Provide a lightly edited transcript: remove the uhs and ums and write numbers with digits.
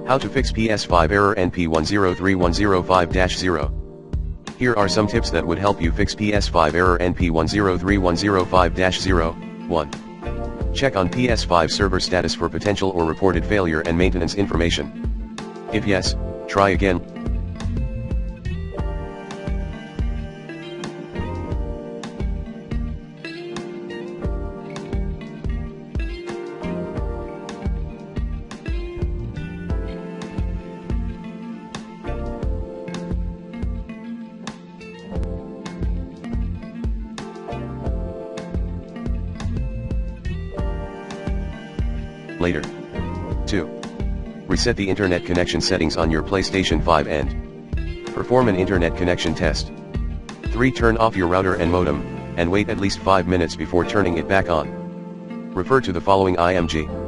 How to fix PS5 Error NP-103105-0. Here are some tips that would help you fix PS5 Error NP-103105-0. 1. Check on PS5 server status for potential or reported failure and maintenance information. If yes, try again. Later. 2. Reset the internet connection settings on your PlayStation 5 and perform an internet connection test. 3. Turn off your router and modem, and wait at least 5 minutes before turning it back on. Refer to the following IMG.